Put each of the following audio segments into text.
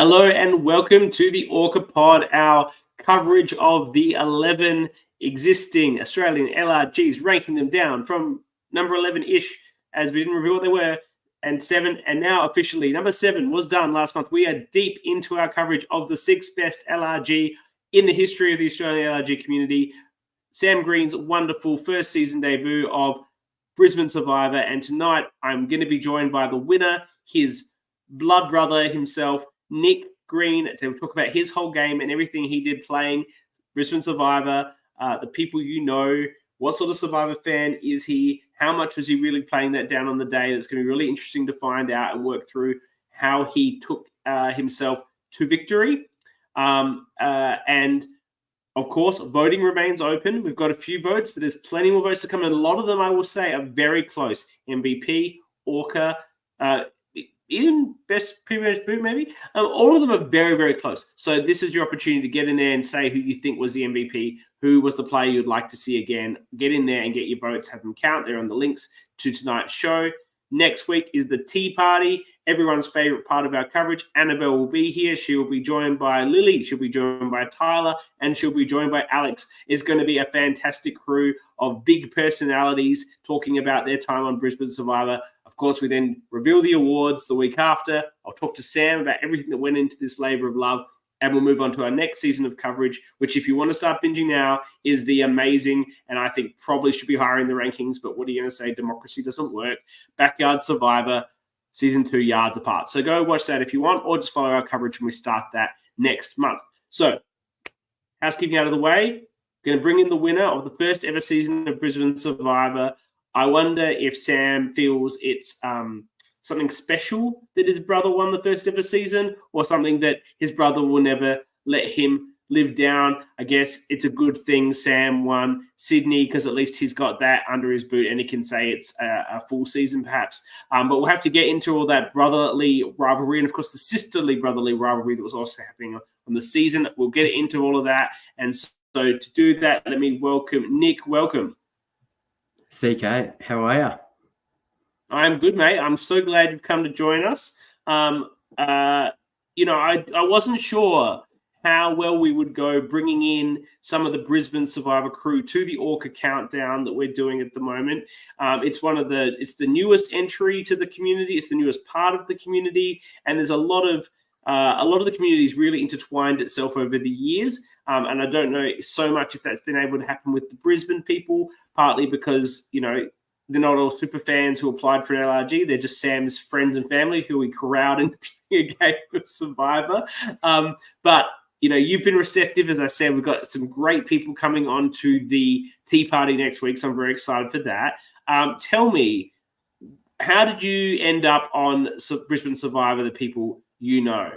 Hello and welcome to the ORCA Pod, our coverage of the 11 existing Australian LRGs, ranking them down from number 11-ish, as we didn't reveal what they were, and 7, and now officially number 7 was done last month. We are deep into our coverage of the 6th best LRG in the history of the Australian LRG community. Sam Green's wonderful first season debut of Brisbane Survivor, and tonight I'm going to be joined by the winner, his blood brother himself, Nic Green, to talk about his whole game and everything he did playing Brisbane Survivor, the people you know, what sort of Survivor fan is he, how much was he really playing that down on the day. It's going to be really interesting to find out and work through how he took himself to victory. And of course, voting remains open. We've got a few votes, but there's plenty more votes to come. And a lot of them, I will say, are very close. MVP, ORCA, even best pre-match boot, maybe. All of them are very, very close. So this is your opportunity to get in there and say who you think was the MVP, who was the player you'd like to see again. Get in there and get your votes, have them count. They're on the links to tonight's show. Next week is the tea party, everyone's favorite part of our coverage. Annabelle will be here. She will be joined by Lily. She'll be joined by Tyler, and she'll be joined by Alex. It's going to be a fantastic crew of big personalities talking about their time on Brisbane Survivor. Of course, we then reveal the awards the week after. I'll talk to Sam about everything that went into this labor of love, and we'll move on to our next season of coverage, which, if you want to start binging now, is the amazing, and I think probably should be higher in the rankings, but what are you going to say? Democracy doesn't work. Backyard Survivor, Season 2, Yards Apart. So go watch that if you want, or just follow our coverage when we start that next month. So, housekeeping out of the way, going to bring in the winner of the first ever season of Brisbane Survivor. I wonder if Sam feels it's something special that his brother won the first ever season, or something that his brother will never let him live down. I guess it's a good thing Sam won Sydney, because at least he's got that under his boot and he can say it's a full season perhaps. But we'll have to get into all that brotherly rivalry and, of course, the sisterly brotherly rivalry that was also happening on the season. We'll get into all of that. And so to do that, let me welcome Nic. Welcome. CK, how are you? I'm good, mate. I'm so glad you've come to join us. I wasn't sure how well we would go bringing in some of the Brisbane Survivor crew to the ORCA countdown that we're doing at the moment. It's the newest entry to the community. It's the newest part of the community, and there's a lot of the community's really intertwined itself over the years. And I don't know so much if that's been able to happen with the Brisbane people, partly because, they're not all super fans who applied for an LRG. They're just Sam's friends and family who we corralled into a game of Survivor. But, you've been receptive. As I said, we've got some great people coming on to the tea party next week, so I'm very excited for that. Tell me, how did you end up on Brisbane Survivor, the people you know?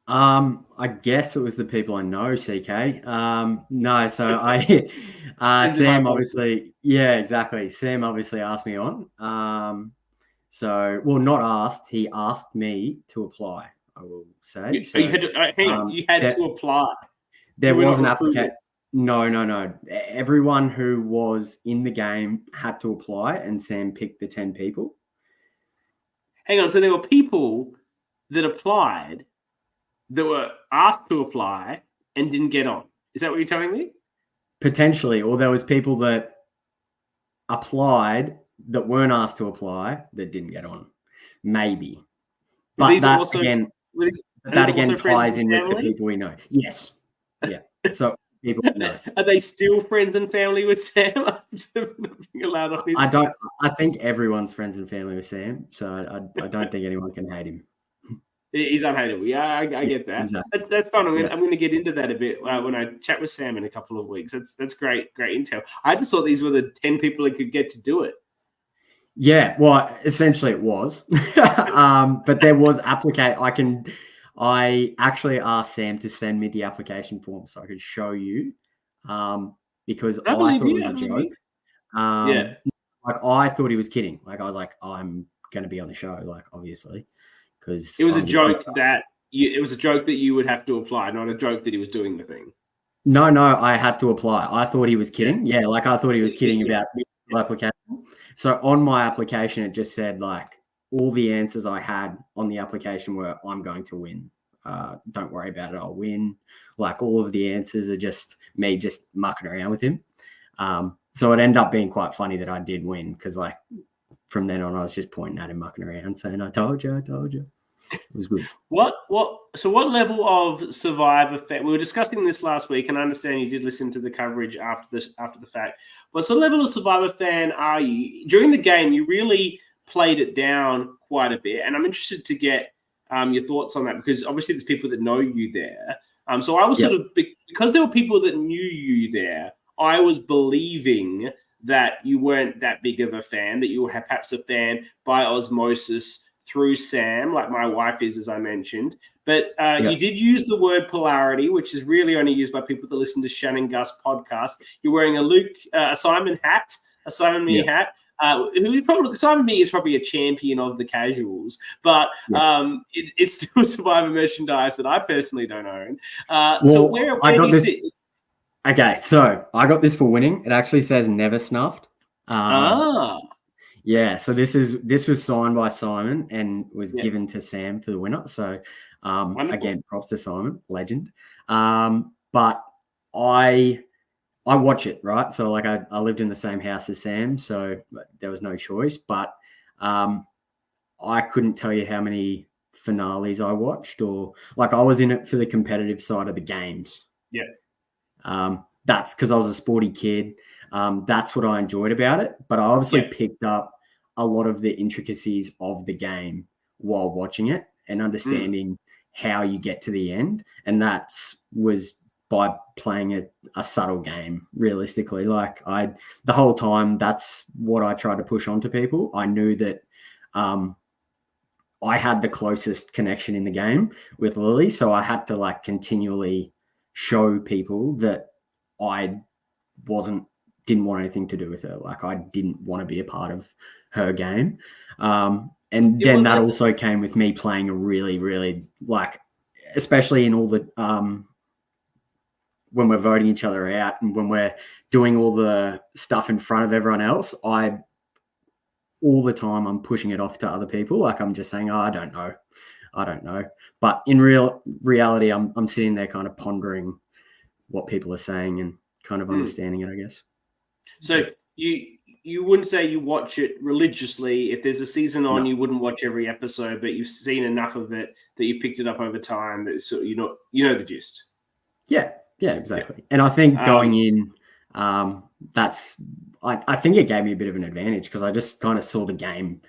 I guess it was the people I know, CK. No, so I Sam obviously, yeah, exactly. Sam obviously asked me on. Not asked, he asked me to apply, I will say. You had to apply. There was an application. No. Everyone who was in the game had to apply, and Sam picked the 10 people. Hang on, so there were people that applied that were asked to apply and didn't get on. Is that what you're telling me? Potentially. Or there was people that applied that weren't asked to apply that didn't get on. Maybe. But that again ties in with the people we know. Yes. Yeah. So people know. Are they still friends and family with Sam? I think everyone's friends and family with Sam. So I don't think anyone can hate him. He's unhateable. Yeah, I get that. Exactly. That's fun. I'm going to get into that a bit when I chat with Sam in a couple of weeks. That's great intel. I just thought these were the 10 people that could get to do it. Yeah, well, essentially it was. But there was I actually asked Sam to send me the application form so I could show you, because I thought it was a joke. I thought he was kidding. I was like, I'm going to be on the show, obviously. Because it was a joke that you would have to apply, not a joke that he was doing the thing. No, I had to apply. I thought he was kidding. Yeah, I thought he was kidding about the application. So on my application, it just said all the answers I had on the application were I'm going to win. don't worry about it, I'll win. Like all of the answers are just me just mucking around with him. So it ended up being quite funny that I did win because like from then on I was just pointing at him, mucking around, saying, I told you. It was good. What level of Survivor fan? We were discussing this last week, and I understand you did listen to the coverage after the fact. What sort of level of Survivor fan are you? During the game, you really played it down quite a bit, and I'm interested to get your thoughts on that because obviously there's people that know you there. So I was sort of, because there were people that knew you there, I was believing that you weren't that big of a fan, that you were perhaps a fan by osmosis through Sam, like my wife is, as I mentioned. But you did use the word polarity, which is really only used by people that listen to Shannon Guss podcast. You're wearing a Simon Me hat. Simon Me is probably a champion of the casuals, but it's still Survivor merchandise that I personally don't own. So where do you sit? Okay, so I got this for winning. It actually says never snuffed. Yeah, so this was signed by Simon and was given to Sam for the winner. So again, props to Simon, legend. But I watch it, right? So like I lived in the same house as Sam, so there was no choice. But I couldn't tell you how many finales I watched, or like I was in it for the competitive side of the games. Yeah. That's because I was a sporty kid. That's what I enjoyed about it. But I obviously picked up a lot of the intricacies of the game while watching it and understanding how you get to the end. And that was by playing a subtle game, realistically. Like the whole time, that's what I tried to push onto people. I knew that I had the closest connection in the game with Lily. So I had to like continually show people that I didn't want anything to do with her. Like I didn't want to be a part of her game. And then that also came with me playing a really, really like, especially in all the, when we're voting each other out and when we're doing all the stuff in front of everyone else, all the time I'm pushing it off to other people. Like I'm just saying, I don't know. But in reality, I'm sitting there kind of pondering what people are saying and kind of understanding it, I guess. So you wouldn't say you watch it religiously. If there's a season on, you wouldn't watch every episode, but you've seen enough of it that you picked it up over time that so you know the gist. Yeah, exactly. Yeah. And I think going in, I think it gave me a bit of an advantage because I just kind of saw the game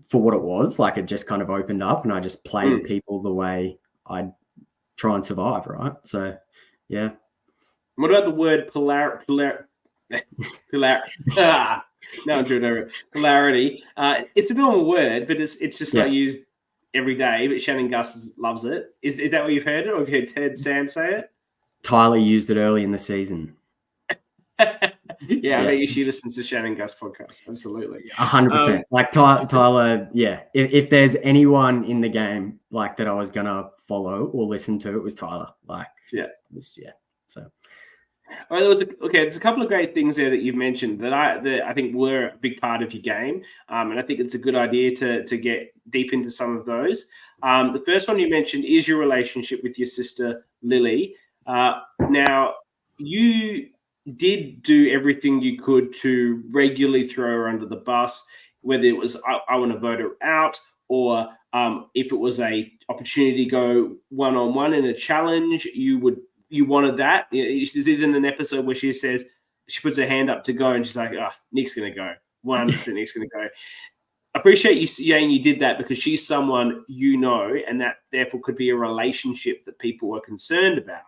for what it was. Like it just kind of opened up and I just played people the way I'd try and survive, right? So, yeah. What about the word polarity? Now I'm doing it. Polarity. It's a normal word, but it's just not used every day. But Shannon Guss loves it. Is that what you've heard it, or have you heard Sam say it? Tyler used it early in the season. I bet you she listens to Shannon Guss podcast. Absolutely, 100%. Like Tyler, If there's anyone in the game like that I was gonna follow or listen to, it was Tyler. Like, So. All right, there's a couple of great things there that you've mentioned that I think were a big part of your game, and I think it's a good idea to get deep into some of those. The first one you mentioned is your relationship with your sister Lily. Now, you did do everything you could to regularly throw her under the bus, whether it was I want to vote her out, or if it was a opportunity to go one-on-one in a challenge, you wanted that. There's even an episode where she puts her hand up to go and she's like, Nic's going to go. 100% Nic's going to go. I appreciate you saying you did that because she's someone you know, and that therefore could be a relationship that people are concerned about.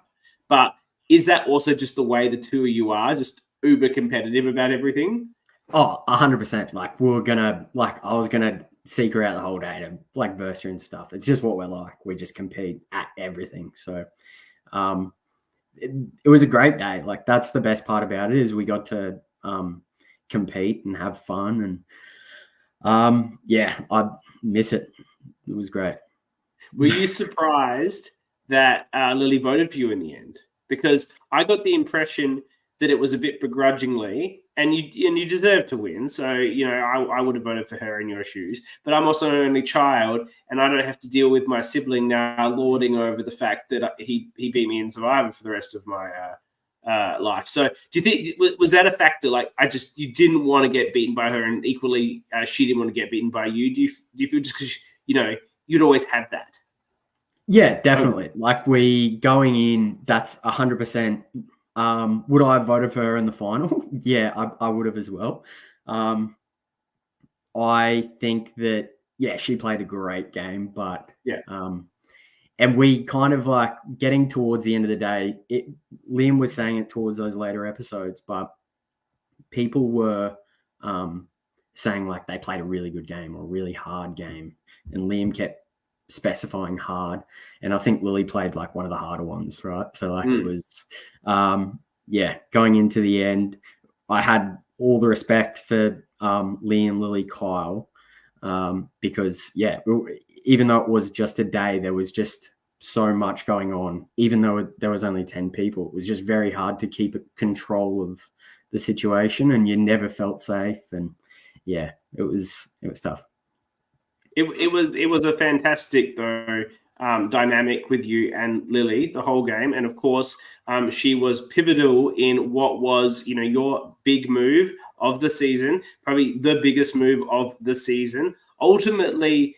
But is that also just the way the two of you are, just uber competitive about everything? Oh, 100%. Like I was going to seek her out the whole day to like verse her and stuff. It's just what we're like. We just compete at everything. So, it was a great day. Like that's the best part about it is we got to compete and have fun. And I miss it. It was great. Were you surprised that Lily voted for you in the end? Because I got the impression that it was a bit begrudgingly and you deserve to win. So, I would have voted for her in your shoes. But I'm also an only child, and I don't have to deal with my sibling now lording over the fact that he beat me in Survivor for the rest of my life. So, do you think was that a factor? Like, you didn't want to get beaten by her, and equally, she didn't want to get beaten by you. Do you feel just because you'd always have that? Yeah, definitely. Like going in, that's 100%. Would I have voted for her in the final? Yeah, I would have as well. I think that, she played a great game, but and we kind of like getting towards the end of the day, Liam was saying it towards those later episodes, but people were saying like they played a really good game or a really hard game, and Liam kept specifying hard, and I think Lily played like one of the harder ones, right? So like it was going into the end, I had all the respect for Liam, Lily, Kyle, because even though it was just a day, there was just so much going on. Even though there was only 10 people, it was just very hard to keep control of the situation, and you never felt safe. And it was tough. It was a fantastic though dynamic with you and Lily the whole game, and of course she was pivotal in what was your big move of the season, probably the biggest move of the season. Ultimately,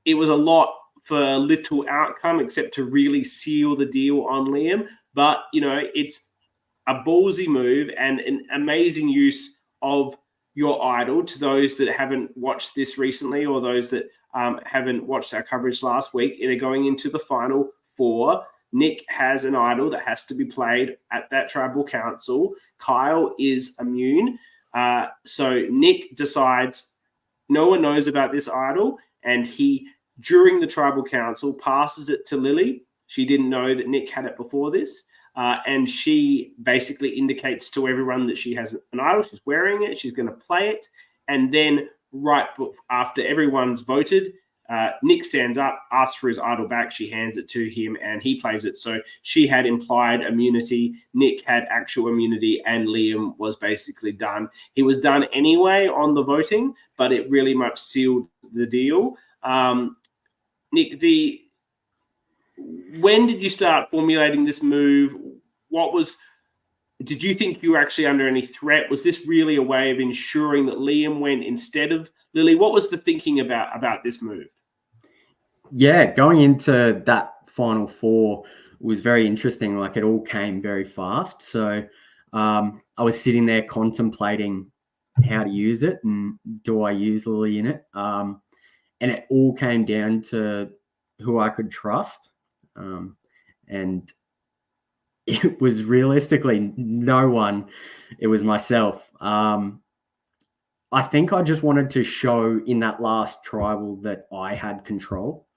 it was a lot for little outcome except to really seal the deal on Liam. But it's a ballsy move and an amazing use of your idol. To those that haven't watched this recently, or those that haven't watched our coverage last week, they're going into the final four. Nic has an idol that has to be played at that tribal council. Kyle is immune. So Nic decides no one knows about this idol, and he, during the tribal council, passes it to Lily. She didn't know that Nic had it before this. And she basically indicates to everyone that she has an idol. She's wearing it. She's going to play it. And then right after everyone's voted, Nic stands up, asks for his idol back. She hands it to him, and he plays it. So she had implied immunity. Nic had actual immunity, and Liam was basically done. He was done anyway on the voting, but it really much sealed the deal. Nic, when did you start formulating this move? Did you think you were actually under any threat? Was this really a way of ensuring that Liam went instead of Lily? What was the thinking about this move? Yeah, going into that final four was very interesting. Like, it all came very fast. So I was sitting there contemplating how to use it, and do I use Lily in it? And it all came down to who I could trust. And it was realistically no one. It was myself. I think I just wanted to show in that last tribal that I had control,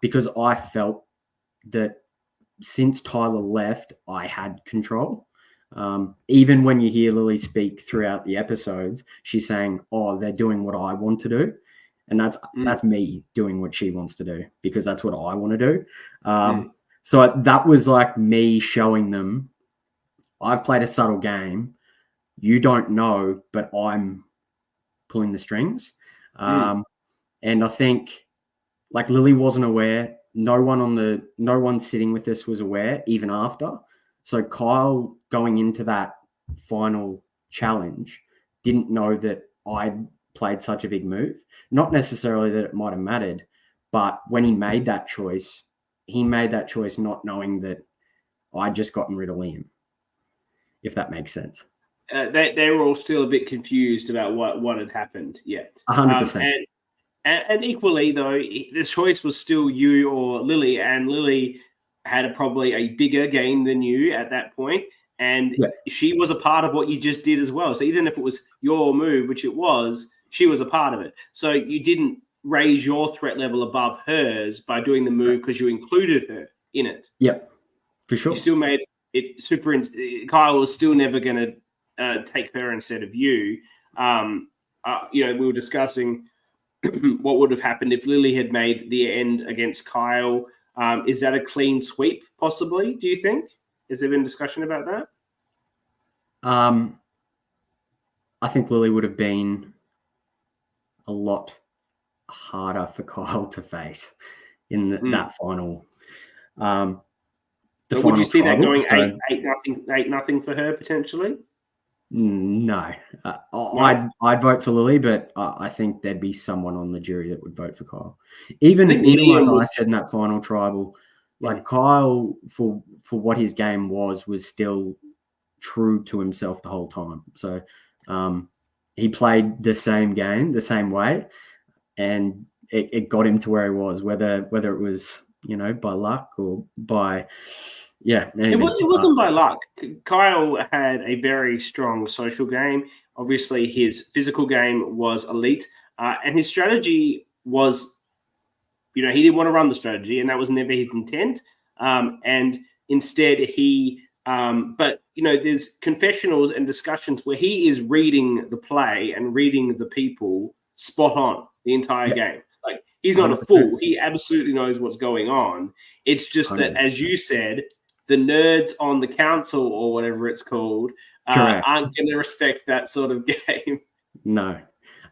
because I felt that since Tyler left, I had control. Even when you hear Lily speak throughout the episodes, she's saying, "Oh, they're doing what I want to do." And that's me doing what she wants to do, because that's what I want to do. So that was like me showing them, I've played a subtle game. You don't know, but I'm pulling the strings. And I think like Lily wasn't aware. No one sitting with us was aware, even after. So Kyle, going into that final challenge, didn't know that I'd played such a big move. Not necessarily that it might have mattered, but when he made that choice not knowing that I'd just gotten rid of Liam, if that makes sense. They were all still a bit confused about what had happened. Yeah, 100%. And equally, though, this choice was still you or Lily, and Lily had probably a bigger game than you at that point, and she was a part of what you just did as well. So even if it was your move, which it was, she was a part of it. So you didn't raise your threat level above hers by doing the move because you included her in it. Yep, for sure. You still made it super. Kyle was still never going to take her instead of you. We were discussing what would have happened if Lily had made the end against Kyle. Is that a clean sweep, possibly, do you think? Has there been discussion about that? I think Lily would have been a lot harder for Kyle to face in that final. Would you see that going 8-0 for her potentially? No, I'd vote for Lily, but I think there'd be someone on the jury that would vote for Kyle. Even like I said in that final tribal, like Kyle for what his game was still true to himself the whole time. So he played the same game the same way, and it got him to where he was, whether it was by luck or by it wasn't by luck. Kyle had a very strong social game. Obviously, his physical game was elite, and his strategy was, he didn't want to run the strategy, and that was never his intent. And instead, but there's confessionals and discussions where he is reading the play and reading the people spot on the entire game. Like, he's not 100%. A fool. He absolutely knows what's going on. It's just 100%. That, as you said, the nerds on the council or whatever it's called aren't going to respect that sort of game. No.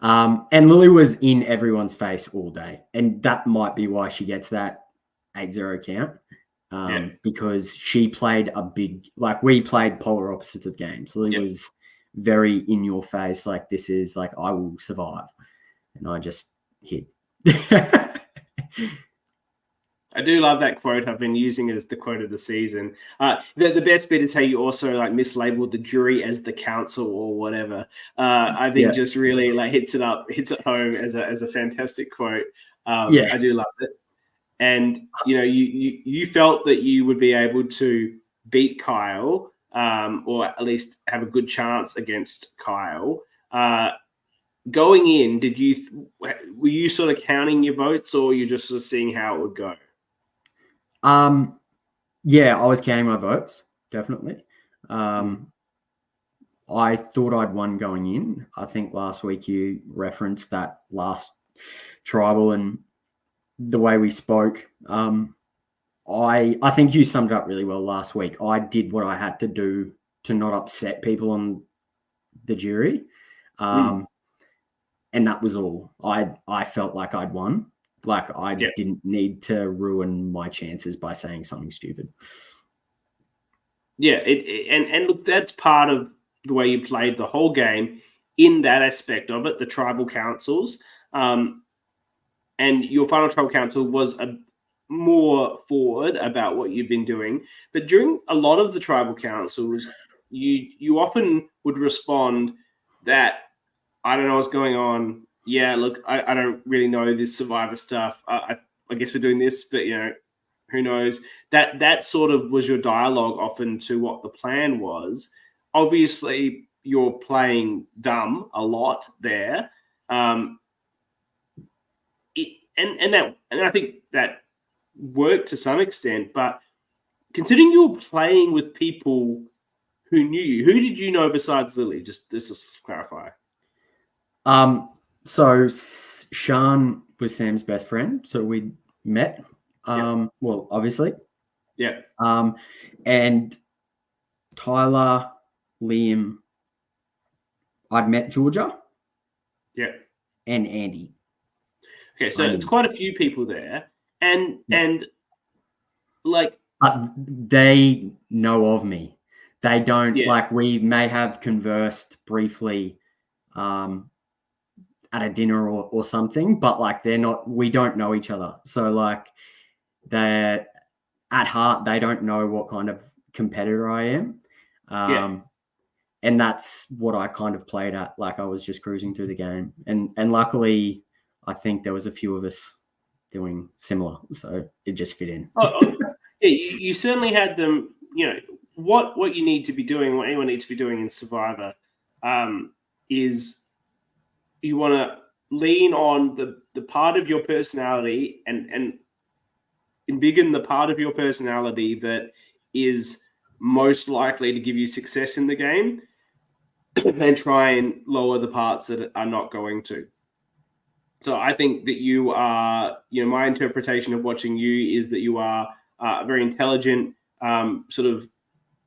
And Lily was in everyone's face all day. And that might be why she gets that 8-0 count. Because she played we played polar opposites of games. Lily was very in your face, like, this is like, I will survive. And I just hit. I do love that quote. I've been using it as the quote of the season. The best bit is how you also mislabeled the jury as the council or whatever. I think just really hits it home as a fantastic quote. I do love it. And you felt that you would be able to beat Kyle, or at least have a good chance against Kyle. Going in, were you sort of counting your votes, or were you just sort of seeing how it would go? I was counting my votes, definitely. I thought I'd won going in. I think last week you referenced that last tribal and the way we spoke. I think you summed it up really well last week. I did what I had to do to not upset people on the jury. And that was all. I felt like I'd won. Like, I didn't need to ruin my chances by saying something stupid. Yeah, and look, that's part of the way you played the whole game in that aspect of it, the tribal councils. And your final tribal council was more forward about what you've been doing. But during a lot of the tribal councils, you often would respond that, I don't know what's going on. Yeah, look, I don't really know this Survivor stuff. I guess we're doing this, but, who knows? That sort of was your dialogue often to what the plan was. Obviously, you're playing dumb a lot there. And I think that worked to some extent. But considering you were playing with people who knew you, who did you know besides Lily? Just to clarify. So Sean was Sam's best friend, so we met. Well, obviously. Yeah. And Tyler, Liam, I'd met Georgia. Yeah. And Andy. Okay, so it's quite a few people there. And but they know of me. They don't we may have conversed briefly at a dinner or something, but we don't know each other. So they're at heart, they don't know what kind of competitor I am. And that's what I kind of played at. I was just cruising through the game. And luckily, I think there was a few of us doing similar. So it just fit in. You certainly had them, what you need to be doing, what anyone needs to be doing in Survivor is you want to lean on the part of your personality and embiggen the part of your personality that is most likely to give you success in the game, and try and lower the parts that are not going to. So I think that you are, my interpretation of watching you is that you are a very intelligent sort of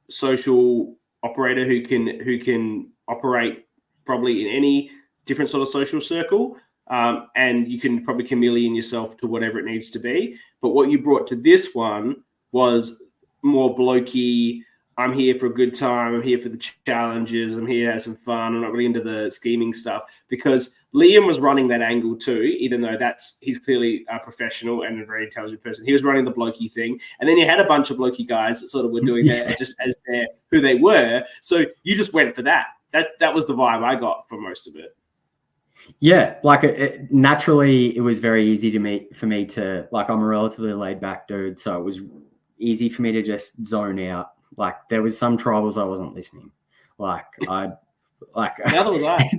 social operator who can operate probably in any different sort of social circle. And you can probably chameleon yourself to whatever it needs to be. But what you brought to this one was more blokey. I'm here for a good time. I'm here for the challenges. I'm here to have some fun. I'm not really into the scheming stuff, because Liam was running that angle too, even though he's clearly a professional and a very intelligent person. He was running the blokey thing. And then you had a bunch of blokey guys that sort of were doing that just as who they were. So you just went for that. That was the vibe I got for most of it. Yeah, like naturally, it was very easy for me to, like, I'm a relatively laid back dude, so it was easy for me to just zone out. Like, there was some tribals I wasn't listening. Neither was I.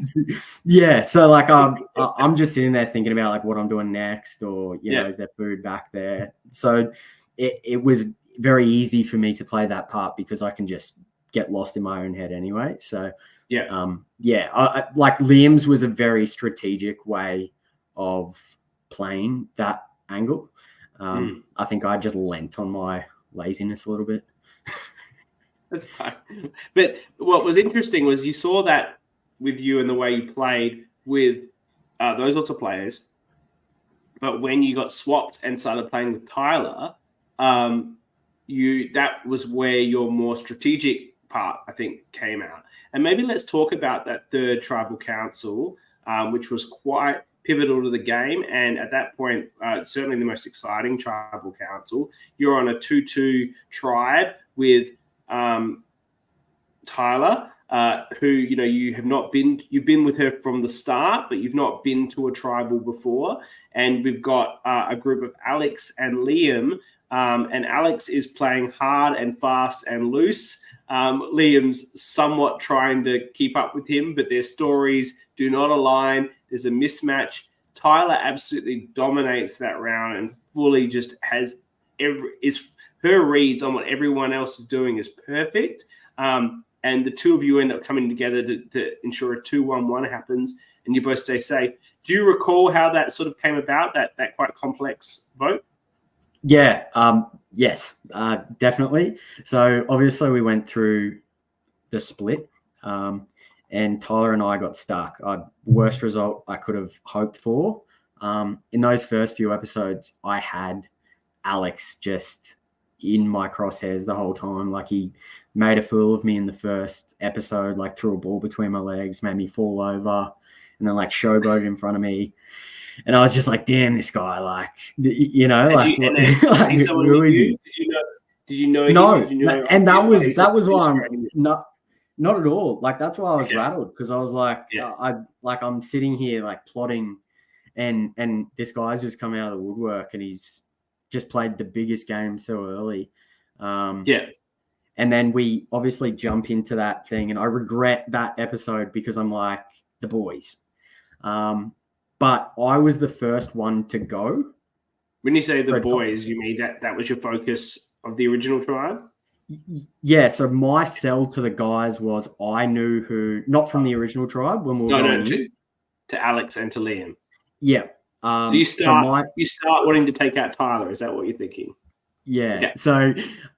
Yeah, so like I'm just sitting there thinking about like what I'm doing next, or you know, is there food back there? So it was very easy for me to play that part because I can just get lost in my own head anyway. So like Liam's was a very strategic way of playing that angle. I think I just lent on my laziness a little bit. That's fine. But what was interesting was you saw that with you and the way you played with those lots of players. But when you got swapped and started playing with Tyler, that was where your more strategic part, I think, came out. And maybe let's talk about that third tribal council, which was quite pivotal to the game. And at that point, certainly the most exciting tribal council. You're on a 2-2 tribe with Tyler, who, you know, you've been with her from the start, but you've not been to a tribal before. And we've got a group of Alex and Liam, and Alex is playing hard and fast and loose. Liam's somewhat trying to keep up with him, but their stories do not align. There's a mismatch. Tyler absolutely dominates that round and fully just has her reads on what everyone else is doing is perfect. And the two of you end up coming together to ensure a 2-1-1 happens and you both stay safe. Do you recall how that sort of came about, that quite complex vote? Yeah, yes, definitely. So obviously we went through the split, and Tyler and I got stuck. Worst result I could have hoped for. In those first few episodes, I had Alex just in my crosshairs the whole time. Like, he made a fool of me in the first episode, like threw a ball between my legs, made me fall over, and then like showboated in front of me. And I was just like, damn, this guy, like, you know, like, who is he? Did you know? No, him? Did you know and that was why I'm not at all. Like, that's why I was rattled, because I was like, I'm sitting here like plotting, and this guy's just come out of the woodwork and he's just played the biggest game so early. And then we obviously jump into that thing, and I regret that episode because I'm like, the boys. But I was the first one to go. When you say the boys, you mean that was your focus of the original tribe? Yeah, so my sell to the guys was I knew who, not from the original tribe when we were going in. To Alex and to Liam. Yeah. So you start wanting to take out Tyler. Is that what you're thinking? Yeah.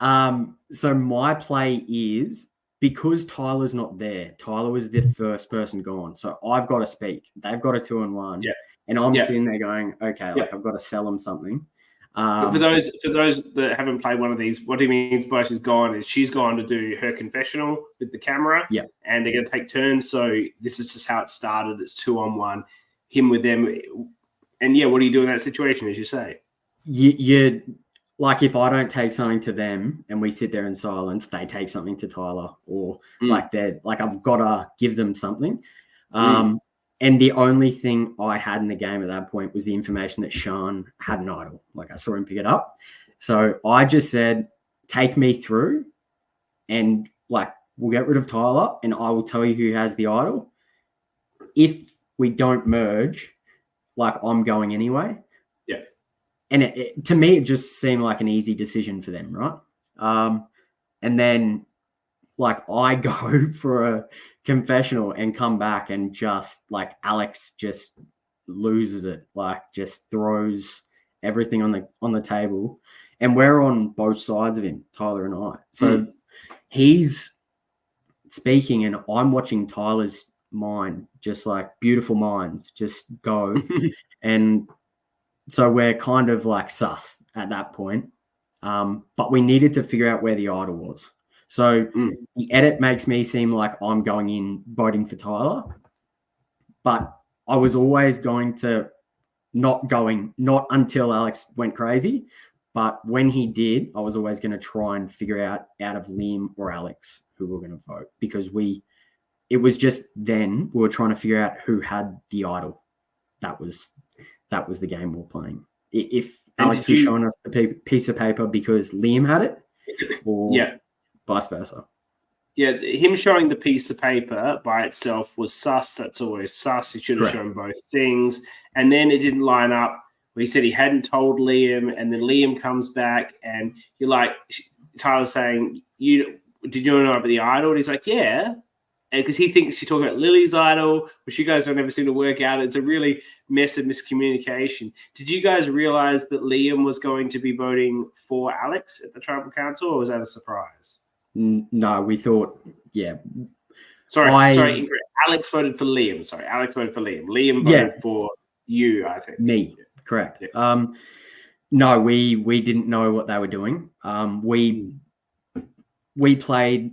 Okay. So my play is, because Tyler's not there, Tyler was the first person gone. So I've got to speak. They've got a 2-1. Yeah. And I'm sitting there going, okay, like I've got to sell them something. For those that haven't played one of these, what he means by she's gone is she's gone to do her confessional with the camera. Yeah. And they're going to take turns. So this is just how it started. It's 2-on-1, him with them. And what do you do in that situation, as you say? You like, if I don't take something to them and we sit there in silence, they take something to Tyler, or like I've got to give them something. And the only thing I had in the game at that point was the information that Sean had an idol. Like, I saw him pick it up. So I just said, take me through, and like, we'll get rid of Tyler and I will tell you who has the idol. If we don't merge, like, I'm going anyway. Yeah. And to me, it just seemed like an easy decision for them, right? And then, like, I go for a confessional and come back, and just like Alex just loses it, like just throws everything on the table, and we're on both sides of him, Tyler and I. So he's speaking and I'm watching Tyler's mind, just like beautiful minds, just go. And so we're kind of like sus at that point. But we needed to figure out where the idol was. So the edit makes me seem like I'm going in voting for Tyler, but I was always going to not until Alex went crazy. But when he did, I was always going to try and figure out of Liam or Alex who we were going to vote, because it was just then we were trying to figure out who had the idol. That was the game we were playing. If Alex was showing us the piece of paper because Liam had it, or vice versa. Yeah, him showing the piece of paper by itself was sus. That's always sus. He should have shown both things. And then it didn't line up. He said he hadn't told Liam, and then Liam comes back, and you're like, Tyler's saying, did you know about the idol? And he's like, yeah. And because he thinks you're talking about Lily's idol, which you guys don't ever seem to work out. It's a really mess of miscommunication. Did you guys realize that Liam was going to be voting for Alex at the tribal council, or was that a surprise? No, we thought, Sorry, Alex voted for Liam. Liam voted for you, I think. Me, correct. Yeah. No, we didn't know what they were doing. We played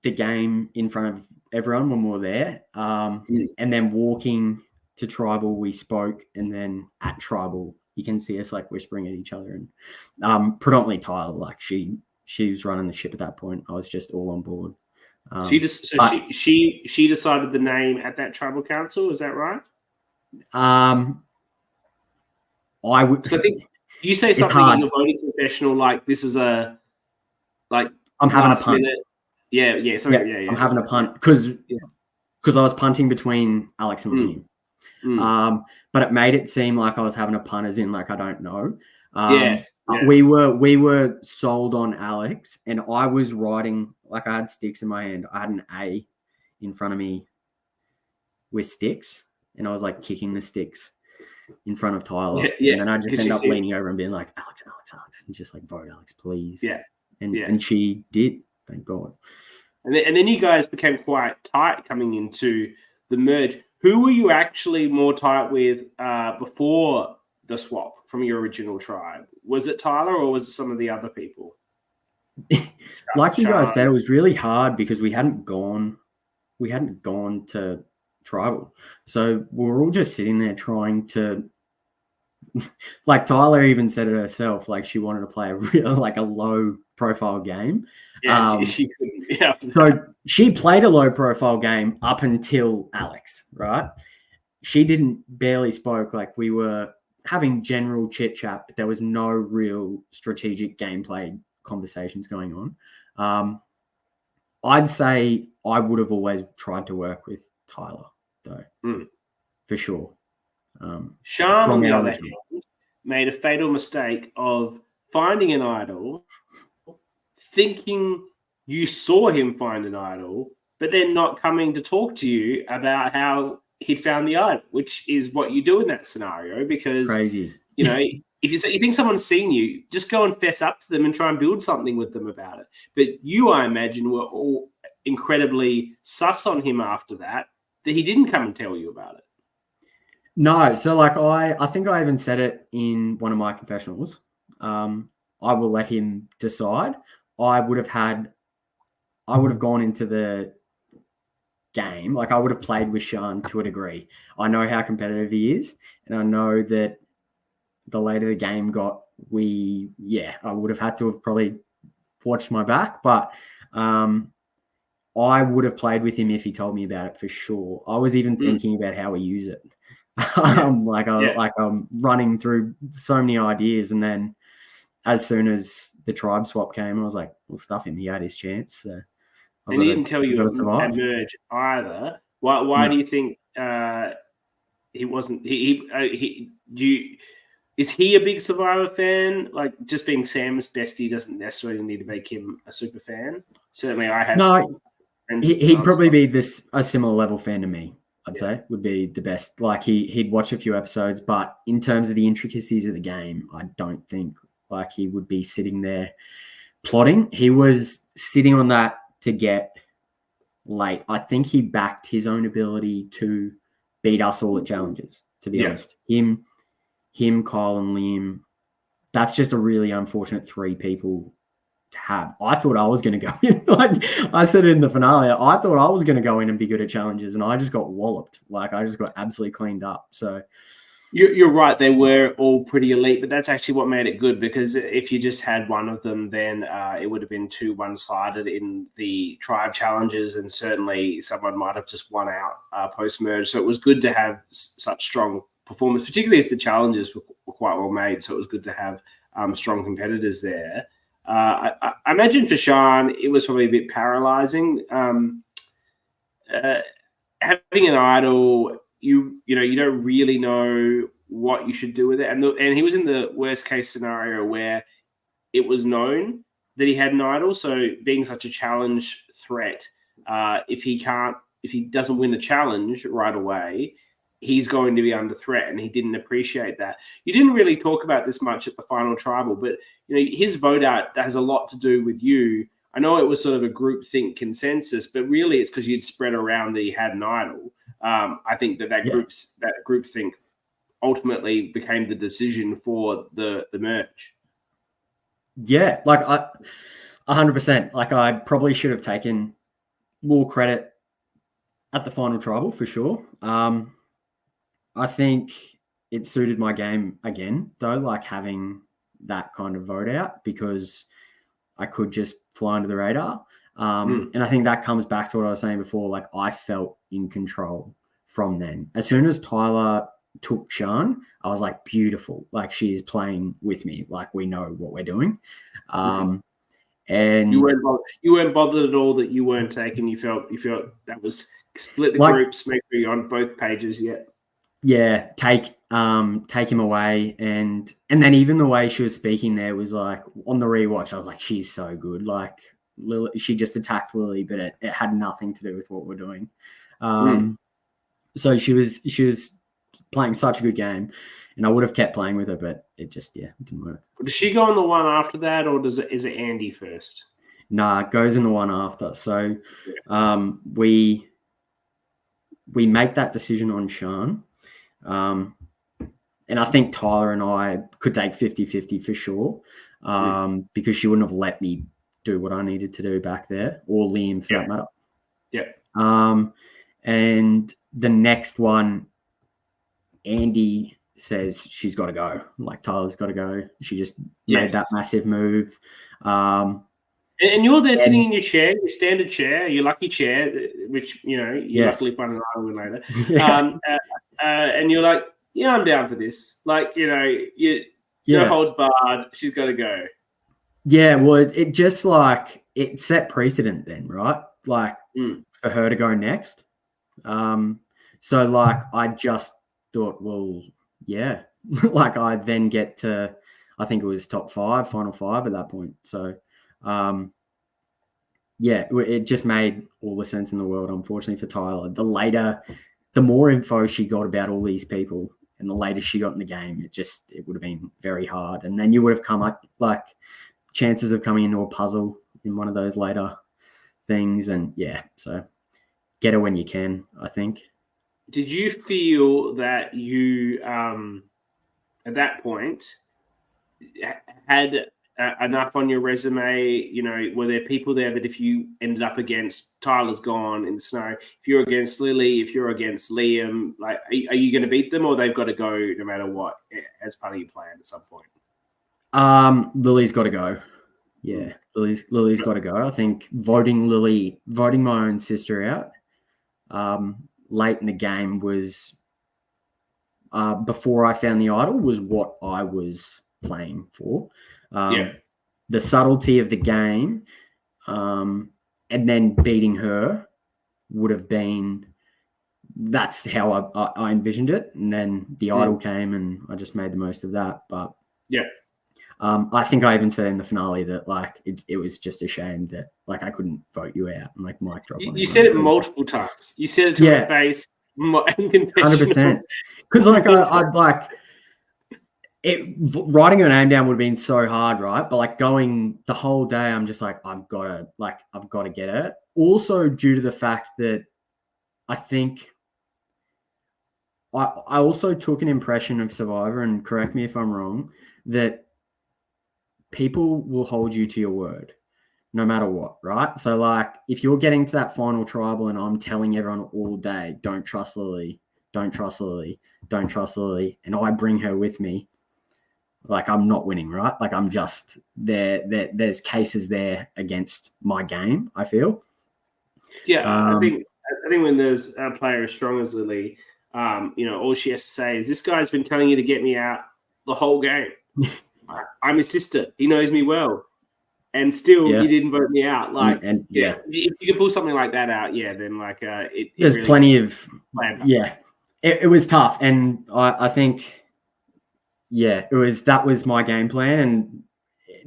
the game in front of everyone when we were there. And then walking to tribal, we spoke, and then at tribal, you can see us like whispering at each other. And predominantly Tyler, like she was running the ship at that point. I was just all on board. She decided the name at that tribal council. Is that right? I would. So I think you say something in your voting confessional, like this is a like I'm having a punt. Minute. Yeah. I'm having a punt because I was punting between Alex and Liam. But it made it seem like I was having a punt, as in like I don't know. Yes. We were sold on Alex, and I was writing, like I had sticks in my hand. I had an A in front of me with sticks, and I was like kicking the sticks in front of Tyler. And then I just ended up leaning over and being like, Alex, and just like, vote Alex, please. Yeah. And she did, thank God. And then you guys became quite tight coming into the merge. Who were you actually more tight with before the swap from your original tribe? Was it Tyler, or was it some of the other people? Like you guys said, it was really hard because we hadn't gone to tribal. So we were all just sitting there trying to, like Tyler even said it herself, like she wanted to play a real, like a low profile game. Yeah, she couldn't. Yeah. So she played a low profile game up until Alex, right? She barely spoke. Like we were having general chit chat, but there was no real strategic gameplay conversations going on. I'd say I would have always tried to work with Tyler, though, for sure. Sean, on the other hand, made a fatal mistake of finding an idol, thinking you saw him find an idol, but then not coming to talk to you about how he'd found the idol, which is what you do in that scenario. Because crazy, if you think someone's seen you, just go and fess up to them and try and build something with them about it. But you, I imagine, were all incredibly sus on him after that he didn't come and tell you about it. No, so like I think I even said it in one of my confessionals. I will let him decide. I would have gone into the game, like I would have played with Sean to a degree. I know how competitive he is, and I know that the later the game got, I would have had to have probably watched my back, but I would have played with him if he told me about it for sure. I was even thinking about how we use it. I'm running through so many ideas, and then as soon as the tribe swap came, I was like, "We'll stuff him. He had his chance." So and he didn't tell you at merge either. Why do you think he wasn't? Is he a big Survivor fan? Like, just being Sam's bestie doesn't necessarily need to make him a super fan. Certainly, I have. No, he'd probably be a similar level fan to me. I'd say would be the best. Like he'd watch a few episodes, but in terms of the intricacies of the game, I don't think like he would be sitting there plotting. He was sitting on that to get late. I think he backed his own ability to beat us all at challenges, to be honest. Him, Kyle, and Liam. That's just a really unfortunate 3 people to have. I thought I was going to go in. Like I said in the finale, I thought I was going to go in and be good at challenges, and I just got walloped. Like I just got absolutely cleaned up. So you're right. They were all pretty elite, but that's actually what made it good, because if you just had one of them, then it would have been too one-sided in the tribe challenges, and certainly someone might have just won out post-merge. So it was good to have such strong performance, particularly as the challenges were quite well made. So it was good to have strong competitors there. I imagine for Sean, it was probably a bit paralyzing. Having an idol, you don't really know what you should do with it. And he was in the worst case scenario where it was known that he had an idol. So being such a challenge threat, if he doesn't win a challenge right away, he's going to be under threat, and he didn't appreciate that. You didn't really talk about this much at the final tribal, but his vote out has a lot to do with you. I know it was sort of a groupthink consensus, but really it's because you'd spread around that he had an idol. I think that groupthink ultimately became the decision for the merge. Yeah, like 100%. Like I probably should have taken more credit at the final tribal for sure. I think it suited my game again, though, like having that kind of vote out, because I could just fly under the radar. And I think that comes back to what I was saying before. Like I felt in control from then. As soon as Tyler took Sean, I was like, beautiful. Like she is playing with me. Like we know what we're doing. And you weren't bothered at all that you weren't taken. You felt that was split the groups, make sure you're on both pages yet. Yeah, take him away, and then even the way she was speaking there was like on the rewatch, I was like, she's so good. Like Lily, she just attacked Lily, but it had nothing to do with what we're doing. So she was playing such a good game, and I would have kept playing with her, but it just didn't work. Does she go on the one after that, or is it Andy first? Nah, it goes in the one after. So we make that decision on Sean. And I think Tyler and I could take 50-50 for sure, because she wouldn't have let me do what I needed to do back there, or Liam for that matter. Yeah. And the next one, Andy says she's got to go. Like Tyler's got to go. She just made that massive move. And you're there sitting in your chair, your standard chair, your lucky chair, which, you luckily find an island later. And you're like, yeah, I'm down for this. Like, no holds barred. She's got to go. Yeah, well, it just like, it set precedent then, right? Like for her to go next. So like, I just thought, well, yeah, like I then get to, I think it was final 5 at that point. So, it just made all the sense in the world, unfortunately for Tyler. The more info she got about all these people and the later she got in the game, it would have been very hard. And then you would have come up like chances of coming into a puzzle in one of those later things. And so get her when you can, I think. Did you feel that you, at that point, had enough on your resume? Were there people there that if you ended up against, Tyler's gone in the snow, if you're against Lily, if you're against Liam, like, are you going to beat them, or they've got to go no matter what as part of your plan at some point? Lily's got to go. Yeah, Lily's got to go. I think voting my own sister out late in the game was, before I found the idol, was what I was playing for. The subtlety of the game, and then beating her would have been, that's how I envisioned it. And then the idol came and I just made the most of that. But I think I even said in the finale that like it was just a shame that like I couldn't vote you out and like mic drop on you said it multiple times. You said it to my face. 100%. Because like I like writing her name down would have been so hard, right? But like going the whole day, I'm just like, I've got to get it. Also, due to the fact that I think I also took an impression of Survivor, and correct me if I'm wrong, that people will hold you to your word no matter what, right? So like if you're getting to that final tribal and I'm telling everyone all day, don't trust Lily, don't trust Lily, don't trust Lily, and I bring her with me, like I'm not winning, right? Like I'm just there. There's cases there against my game, I feel. Yeah, I think when there's a player as strong as Lily, all she has to say is, "This guy's been telling you to get me out the whole game. I'm his sister. He knows me well, and still you didn't vote me out." Like, if you can pull something like that out, then like there's really plenty of It was tough, and I think. Yeah, that was my game plan, and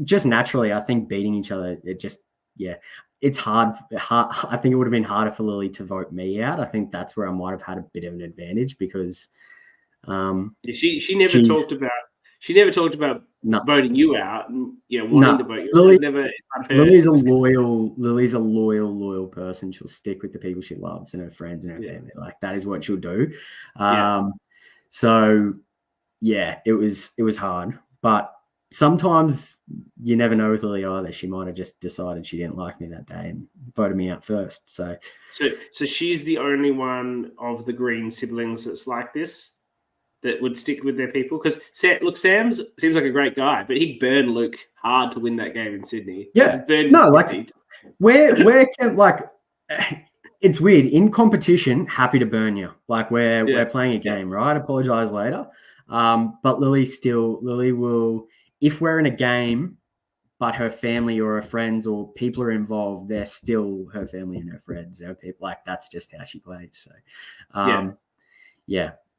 just naturally, I think beating each other, it's hard. I think it would have been harder for Lily to vote me out. I think that's where I might have had a bit of an advantage because she never talked about voting you out and wanting to vote you out. Lily's a loyal person. She'll stick with the people she loves and her friends and her family. Like that is what she'll do. So. Yeah, it was hard, but sometimes you never know with Lily either. She might have just decided she didn't like me that day and voted me out first. So she's the only one of the Green siblings that's like this, that would stick with their people. Because look, Sam seems like a great guy, but he burned Luke hard to win that game in Sydney. Yeah, it's weird in competition. Happy to burn you, like we're playing a game, right? Apologize later. But Lily will, if we're in a game, but her family or her friends or people are involved, they're still her family and her friends. Her people, like that's just how she plays. So,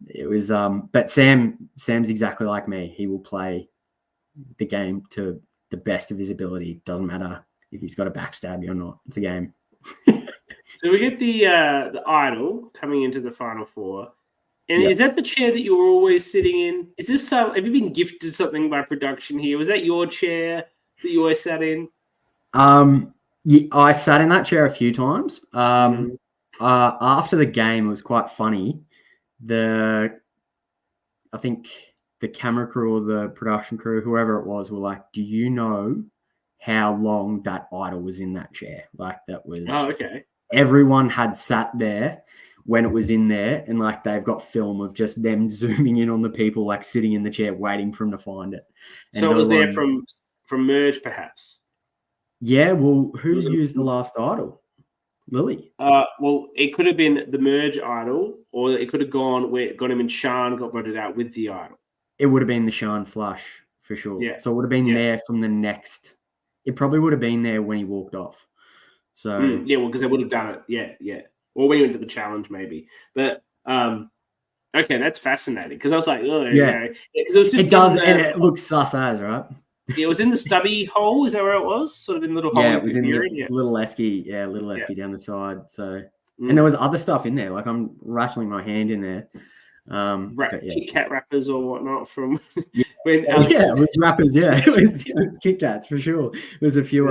it was. But Sam's exactly like me. He will play the game to the best of his ability. Doesn't matter if he's got to backstab you or not. It's a game. So we get the idol coming into the final four. And is that the chair that you were always sitting in? Is this have you been gifted something by production here? Was that your chair that you always sat in? I sat in that chair a few times. After the game, it was quite funny. I think the camera crew or the production crew, whoever it was, were like, "Do you know how long that idol was in that chair?" Like that was. Oh, okay. Everyone had sat there when it was in there, and like they've got film of just them zooming in on the people like sitting in the chair waiting for them to find it. And so it was there from Merge, perhaps. Yeah, well, who used the last idol? Lily. Well, it could have been the Merge idol, or it could have gone where it got him and Sean got voted out with the idol. It would have been the Sean flush for sure. Yeah. So it would have been there from the next. It probably would have been there when he walked off. So because they would have done it. Yeah. Or when you went to the challenge, maybe. But okay, that's fascinating because I was like, because it was just and it looks sus as, right? It was in the stubby hole. Is that where it was? Sort of in the little hole. Yeah, it was in the little esky. Yeah, little esky down the side. So, and there was other stuff in there. Like I'm rattling my hand in there. Kit Kat wrappers or whatnot from when Alex... it was wrappers. Yeah, it was Kit Kats for sure. There was a few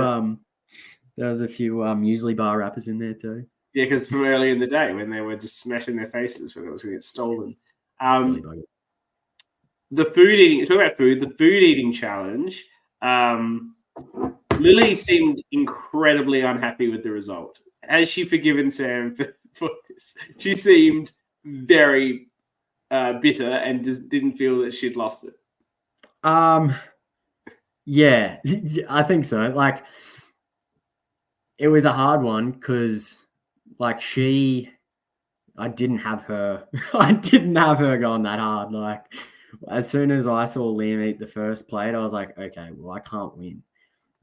muesli bar wrappers in there too. Yeah, because from early in the day when they were just smashing their faces when it was going to get stolen. The food eating. Talk about food. The food eating challenge. Lily seemed incredibly unhappy with the result. Has she forgiven Sam for this? She seemed very bitter and just didn't feel that she'd lost it. Yeah, I think so. Like, it was a hard one because, like, I didn't have her going that hard. Like, as soon as I saw Liam eat the first plate, I was like, okay, well, I can't win.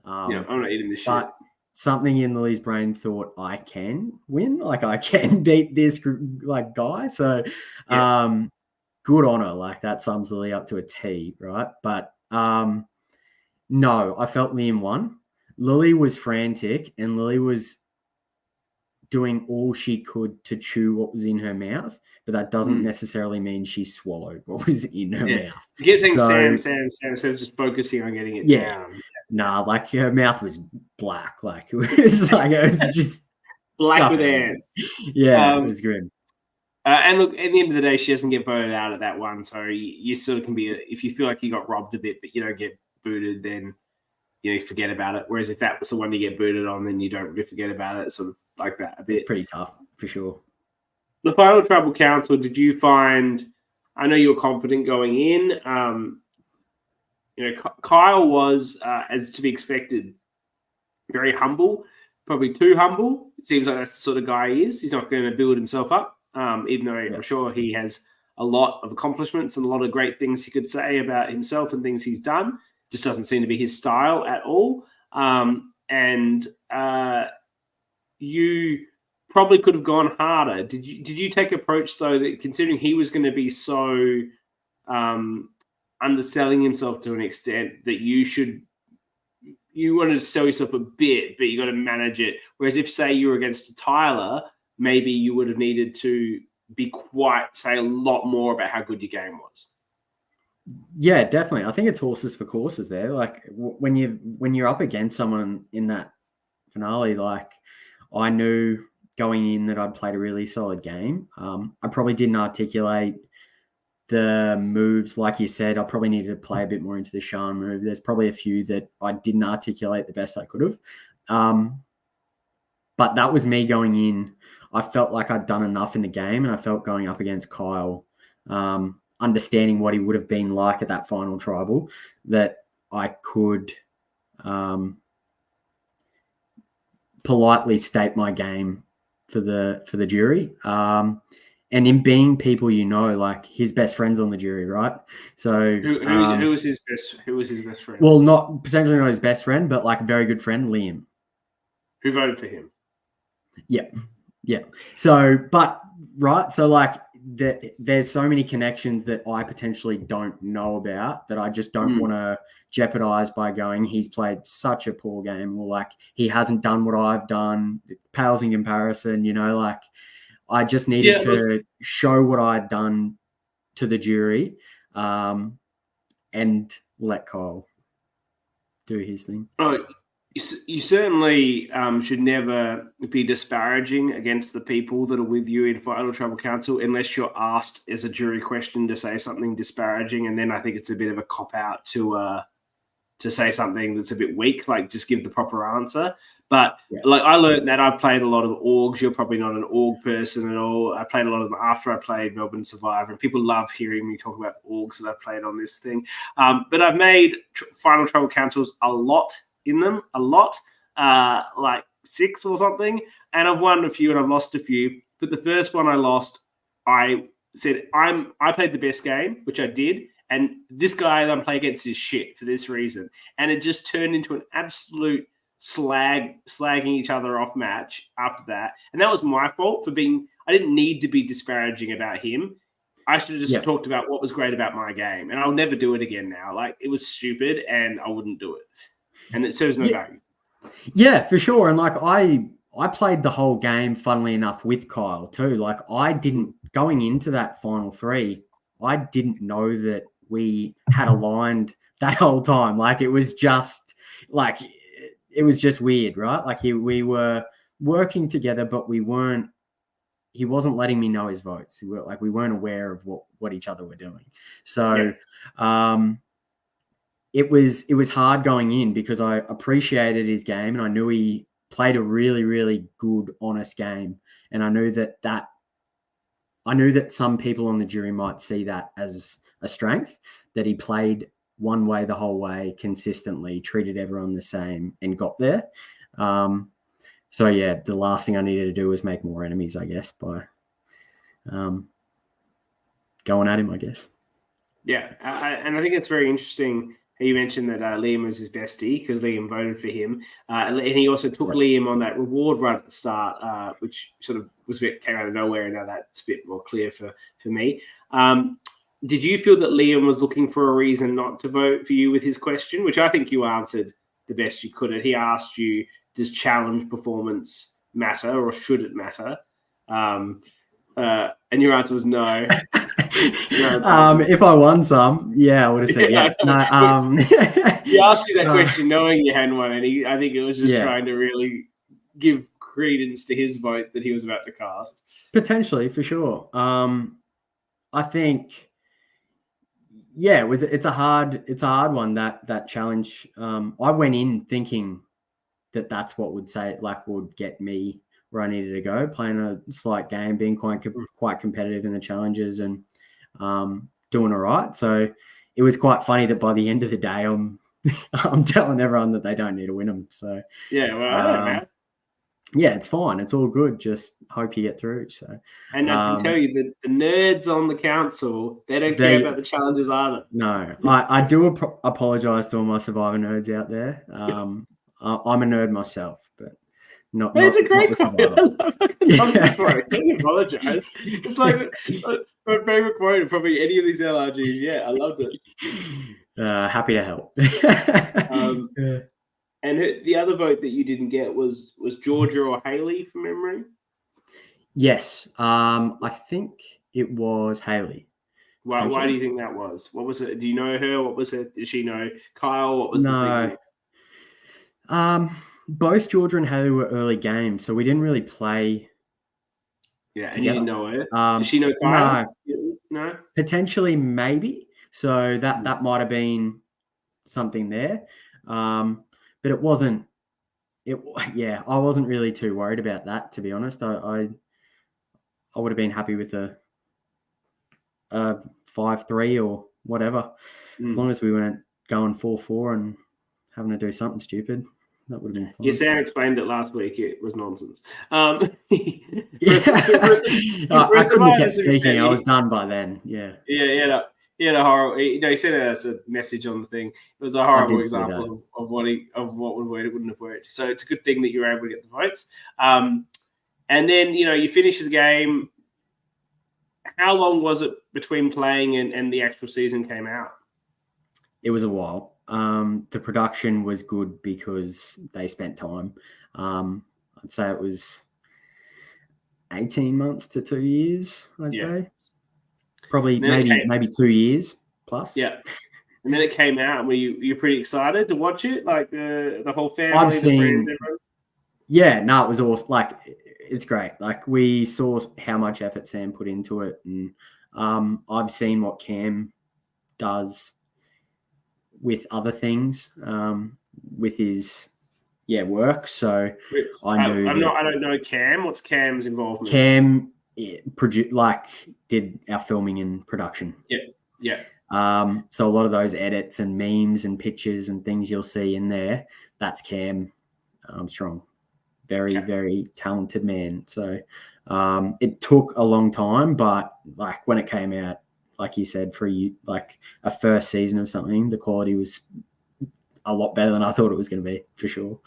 I'm not eating this shit. But something in Lily's brain thought I can win, like I can beat this like guy. So, good on her. Like that sums Lily up to a T, right? But no, I felt Liam won. Lily was frantic, and Lily was doing all she could to chew what was in her mouth, but that doesn't necessarily mean she swallowed what was in her mouth. You keep saying Sam, instead of just focusing on getting it down. Nah, like her mouth was black. Like it was just black with ants. Yeah, it was grim. And look, at the end of the day, she doesn't get voted out at that one. So you sort of can be, if you feel like you got robbed a bit, but you don't get booted, then you forget about it. Whereas if that was the one you get booted on, then you don't really forget about it. Sort of like that a bit. It's pretty tough for sure. The final tribal council, did you find? I know you were confident going in. Kyle was, as to be expected, very humble, probably too humble. It seems like that's the sort of guy he is. He's not going to build himself up. Even though I'm sure he has a lot of accomplishments and a lot of great things he could say about himself and things he's done. Just doesn't seem to be his style at all. You probably could have gone harder. Did you take an approach, though, that considering he was going to be so underselling himself to an extent that you wanted to sell yourself a bit, but you got to manage it. Whereas if, say, you were against Tyler, maybe you would have needed to say a lot more about how good your game was. Yeah, definitely. I think it's horses for courses there. Like when you're up against someone in that finale, like I knew going in that I'd played a really solid game. I probably didn't articulate the moves. Like you said, I probably needed to play a bit more into the Shan move. There's probably a few that I didn't articulate the best I could have. But that was me going in. I felt like I'd done enough in the game, and I felt going up against Kyle, understanding what he would have been like at that final tribal, that I could politely state my game for the jury. And in being people, like his best friend's on the jury, right? So who was his best friend? Well, potentially not his best friend, but like a very good friend, Liam. Who voted for him? Yeah. So, like there's so many connections that I potentially don't know about that I just don't want to jeopardize by going, he's played such a poor game, or like he hasn't done what I've done. It pales in comparison, like I just needed to show what I'd done to the jury, and let Kyle do his thing. Oh, you certainly should never be disparaging against the people that are with you in Final Tribal Council unless you're asked as a jury question to say something disparaging, and then I think it's a bit of a cop-out to say something that's a bit weak, like just give the proper answer. But like I learned that I've played a lot of orgs. You're probably not an org person at all. I played a lot of them after I played Melbourne Survivor, and people love hearing me talk about orgs that I've played on this thing. But I've made Final Tribal Councils like 6 or something, and I've won a few and I've lost a few. But the first one I lost, I said I played the best game, which I did, and this guy that I'm playing against is shit for this reason, and it just turned into an absolute slagging each other off match after that, and that was my fault for being. I didn't need to be disparaging about him. I should have just talked about what was great about my game, and I'll never do it again now. Like it was stupid, and I wouldn't do it. And it serves no value. Yeah, for sure. And like I played the whole game, funnily enough, with Kyle too. Like I didn't, going into that final 3, I didn't know that we had aligned that whole time. Like it was just weird, right? Like we were working together, but he wasn't letting me know his votes. We weren't aware of what each other were doing. So, It was hard going in because I appreciated his game and I knew he played a really, really good, honest game. And I knew that some people on the jury might see that as a strength, that he played one way the whole way consistently, treated everyone the same and got there. The last thing I needed to do was make more enemies, I guess, by going at him, I guess. Yeah, and I think it's very interesting. You mentioned that Liam was his bestie because Liam voted for him. And he also took Liam on that reward right at the start, which sort of came out of nowhere. And now that's a bit more clear for me. Did you feel that Liam was looking for a reason not to vote for you with his question, which I think you answered the best you could? He asked you, does challenge performance matter or should it matter? And your answer was no. If I won some, I would have said yes. No, he asked you that question knowing you hadn't won any. I think it was just trying to really give credence to his vote that he was about to cast. Potentially, for sure. I think, it's a hard one, that challenge. I went in thinking that's what would get me where I needed to go, playing a slight game, being quite competitive in the challenges, and doing all right. So it was quite funny that by the end of the day, I'm telling everyone that they don't need to win them. So it's fine. It's all good. Just hope you get through. So, and I can tell you that the nerds on the council, they don't care about the challenges either. No, I do apologize to all my Survivor nerds out there. I'm a nerd myself, but it's a great quote. I love the quote. Don't apologize. It's like my favorite quote from any of these LRGs. Yeah, I loved it. Happy to help. And the other vote that you didn't get was Georgia or Haley, from memory? Yes. I think it was Haley. Why do you think that was? What was it? Do you know her? What was it? Did she know Kyle? What was the thing? Both Georgia and Haley were early games, so we didn't really play. Yeah, together. And you didn't know her? Did she know Kyle? No? Potentially, maybe. So that might have been something there. But it wasn't. I wasn't really too worried about that, to be honest. I would have been happy with a 5-3 or whatever, as long as we weren't going 4-4 and having to do something stupid. That would have been fun. Yeah, Sam explained it last week. It was nonsense. I couldn't get speaking. I was done by then. Yeah. He had a horrible. He sent us a message on the thing. It was a horrible example of what would work. It wouldn't have worked. So it's a good thing that you were able to get the votes. And then you finished the game. How long was it between playing and the actual season came out? It was a while. The production was good because they spent time. I'd say it was 18 months to 2 years. I'd say probably maybe 2 years plus. Yeah, and then it came out. And were you pretty excited to watch it? Like the whole family. It was awesome. Like it's great. Like we saw how much effort Sam put into it, and I've seen what Cam does with other things, with his work. So I don't know Cam. What's Cam's involvement? Cam did our filming and production. Yeah. So a lot of those edits and memes and pictures and things you'll see in there, that's Cam Armstrong. Very, very talented man. So it took a long time, but like when it came out, like you said, for a first season of something, the quality was a lot better than I thought it was going to be, for sure.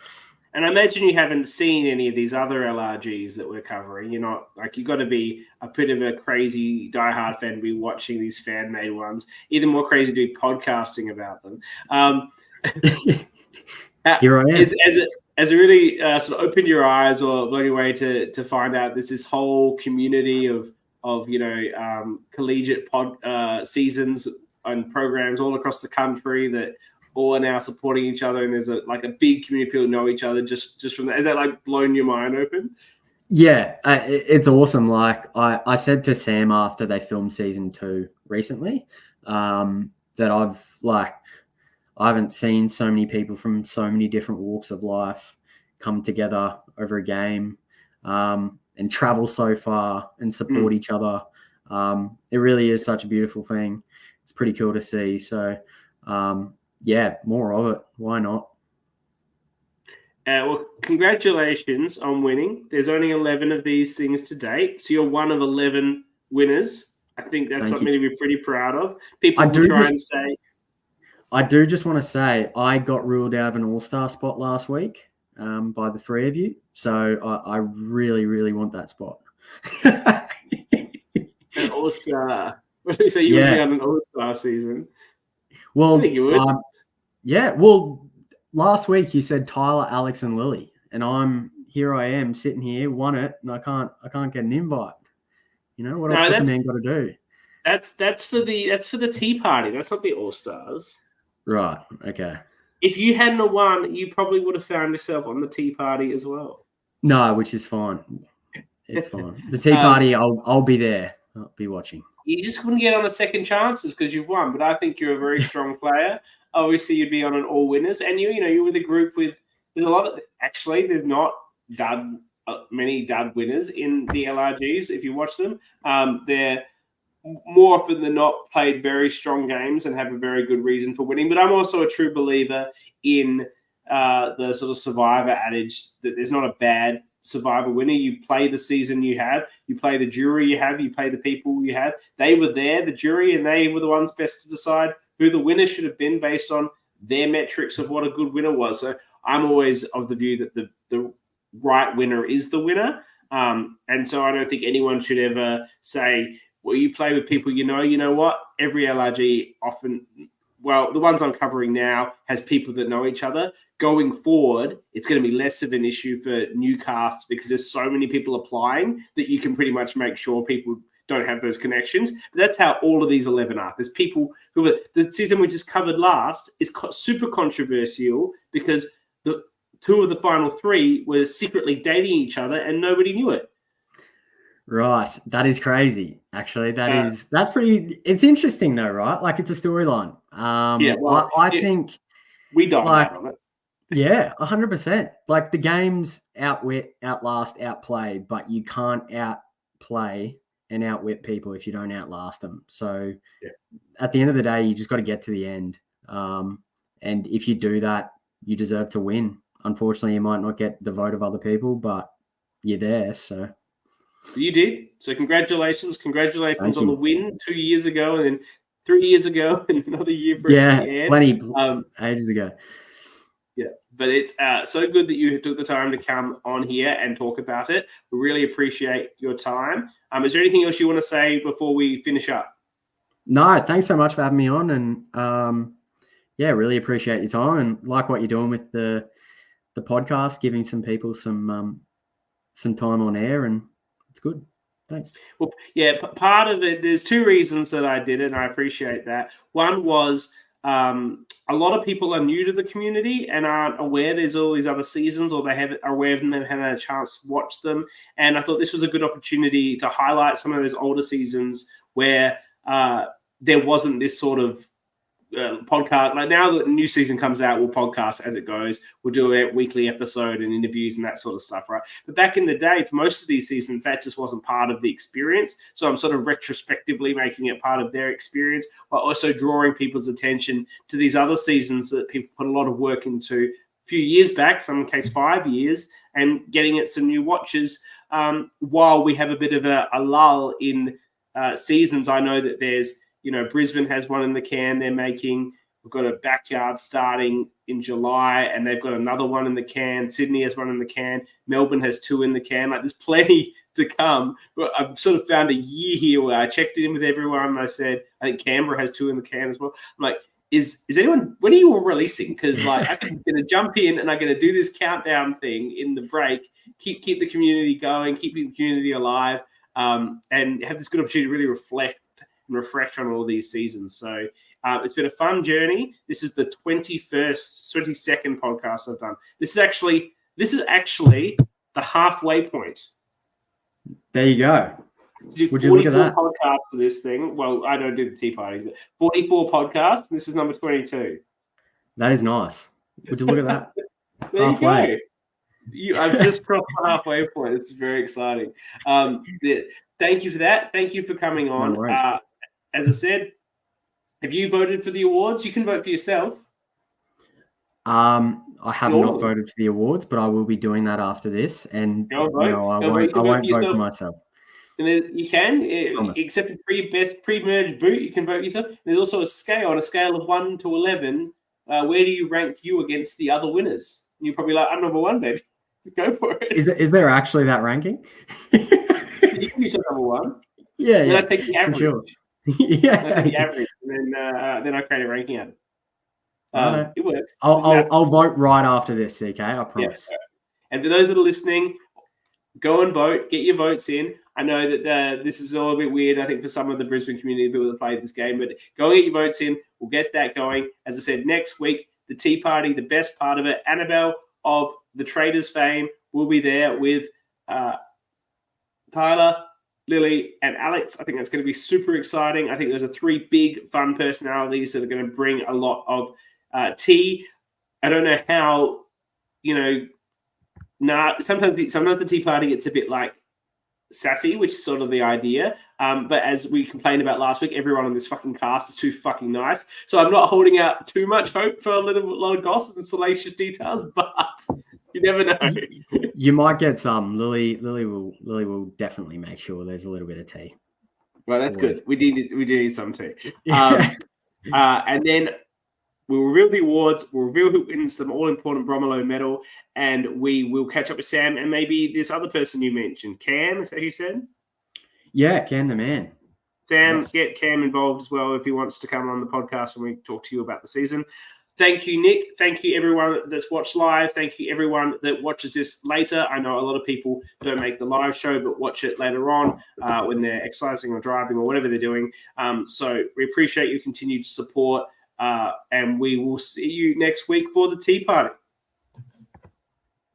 And I imagine you haven't seen any of these other LRGs that we're covering. You're not you've got to be a bit of a crazy diehard fan to be watching these fan-made ones. Even more crazy to be podcasting about them. Here I am. Has it really sort of opened your eyes or blown your way to find out there's this whole community of collegiate seasons and programs all across the country that all are now supporting each other, and there's a big community of people who know each other just from that? Has that blown your mind open? Yeah, it's awesome. Like I said to Sam after they filmed season 2 recently, that I haven't seen so many people from so many different walks of life come together over a game, and travel so far and support each other. It really is such a beautiful thing. It's pretty cool to see. So, more of it. Why not? Well, congratulations on winning. There's only 11 of these things to date. So you're one of 11 winners. I think that's something to be pretty proud of. People will try and say. I do just want to say I got ruled out of an all-star spot last week by the 3 of you. So I really, really want that spot. An all-star. What do you say? You would be on an all-star season? Well, I think you would. Well, last week you said Tyler, Alex, and Lily, and I'm here I am sitting here, won it, and I can't get an invite. You know what's a man got to do? That's for the tea party. That's not the All Stars. Right. Okay. If you hadn't won, you probably would have found yourself on the tea party as well. No, which is fine. It's fine. The tea party, I'll be there. I'll be watching. You just couldn't get on a second chances because you've won, but I think you're a very strong player. Obviously, you'd be on an all winners, and you're with a group with. There's a lot of there's not many dud winners in the LRGs. If you watch them, they're more often than not played very strong games and have a very good reason for winning. But I'm also a true believer in the sort of Survivor adage that there's not a bad Survivor winner. You play the season you have, you play the jury you have, you play the people you have. They were there, the jury, and they were the ones best to decide who the winner should have been based on their metrics of what a good winner was. So I'm always of the view that the right winner is the winner. And so I don't think anyone should ever say, well, you play with people you know what? Every LRG often, well, the ones I'm covering now has people that know each other. Going forward, it's going to be less of an issue for new casts because there's so many people applying that you can pretty much make sure people don't have those connections. But that's how all of these 11 are. There's people who the season we just covered last is super controversial because the two of the final three were secretly dating each other and nobody knew it. Right. That is crazy. Actually, that's pretty. It's interesting though, right? Like it's a storyline. Well, I think we died on it. Yeah, 100%. Like the games outwit, outlast, outplay, but you can't outplay and outwit people if you don't outlast them. So at the end of the day, you just got to get to the end. And if you do that, you deserve to win. Unfortunately, you might not get the vote of other people, but you're there. So you did. So congratulations on the win 2 years ago, and then 3 years ago, and another year for plenty ages ago. Yeah, but it's so good that you took the time to come on here and talk about it. We really appreciate your time. Is there anything else you want to say before we finish up? No, thanks so much for having me on, and really appreciate your time and like what you're doing with the podcast, giving some people some time on air, and it's good. Thanks. Well, part of it, there's two reasons that I did it, and I appreciate that. One was a lot of people are new to the community and aren't aware there's all these other seasons, or are aware of them, they haven't had a chance to watch them. And I thought this was a good opportunity to highlight some of those older seasons where there wasn't this sort of podcast. Like now that the new season comes out, we'll podcast as it goes. We'll do a weekly episode and interviews and that sort of stuff, right? But back in the day, for most of these seasons, that just wasn't part of the experience. So I'm sort of retrospectively making it part of their experience, while also drawing people's attention to these other seasons that people put a lot of work into a few years back, some case 5 years, and getting it some new watches while we have a bit of a lull in seasons. I know that there's Brisbane has one in the can they're making. We've got a backyard starting in July, and they've got another one in the can. Sydney has one in the can. Melbourne has 2 in the can. Like, there's plenty to come. But I've sort of found a year here where I checked in with everyone and I said, I think Canberra has 2 in the can as well. I'm like, is anyone, when are you all releasing? Because like I'm going to jump in and I'm going to do this countdown thing in the break, keep the community going, keep the community alive, and have this good opportunity to really reflect and refresh on all these seasons. So it's been a fun journey. This is the 22nd podcast I've done. This is actually the halfway point. There you go. Would you look at that? Podcasts for this thing. Well, I don't do the tea parties, but 44 podcasts. This is number 22. That is nice. Would you look at that? There halfway. You go. I've just crossed the halfway point. It's very exciting. Thank you for that. Thank you for coming on. No, as I said, have you voted for the awards? You can vote for yourself. I have not voted for the awards, but I will be doing that after this. And I won't vote for myself. And you can, except for best pre-merge boot, you can vote yourself. There's also a scale, on a scale of 1 to 11. Where do you rank you against the other winners? And you're probably like, I'm number 1, baby. Go for it. Is there actually that ranking? You can be number 1. Yeah, then I take the average. Sure. I take the average, and then I create a ranking out of it. It works. I'll vote right after this, CK. I promise. Yeah. And for those that are listening, go and vote. Get your votes in. I know that this is all a bit weird, I think, for some of the Brisbane community people that played this game, but go and get your votes in. We'll get that going. As I said, next week, the tea party, the best part of it, Annabelle of the Traders fame will be there with Tyler, Lily, and Alex. I think that's going to be super exciting. I think those are three big, fun personalities that are going to bring a lot of tea. I don't know how, sometimes the tea party gets a bit like sassy, which is sort of the idea. But as we complained about last week, everyone on this fucking cast is too fucking nice. So I'm not holding out too much hope for a lot of gossip and salacious details, but you never know. You might get some. Lily will definitely make sure there's a little bit of tea. Well, that's good. We do need some tea. And then we'll reveal the awards. We'll reveal who wins the all-important Bromelo medal, and we will catch up with Sam and maybe this other person you mentioned. Cam, is that who you said? Yeah, Cam the man. Sam, yes. Get Cam involved as well if he wants to come on the podcast when we talk to you about the season. Thank you, Nick. Thank you, everyone that's watched live. Thank you, everyone that watches this later. I know a lot of people don't make the live show, but watch it later on when they're exercising or driving or whatever they're doing. So we appreciate your continued support, and we will see you next week for the tea party.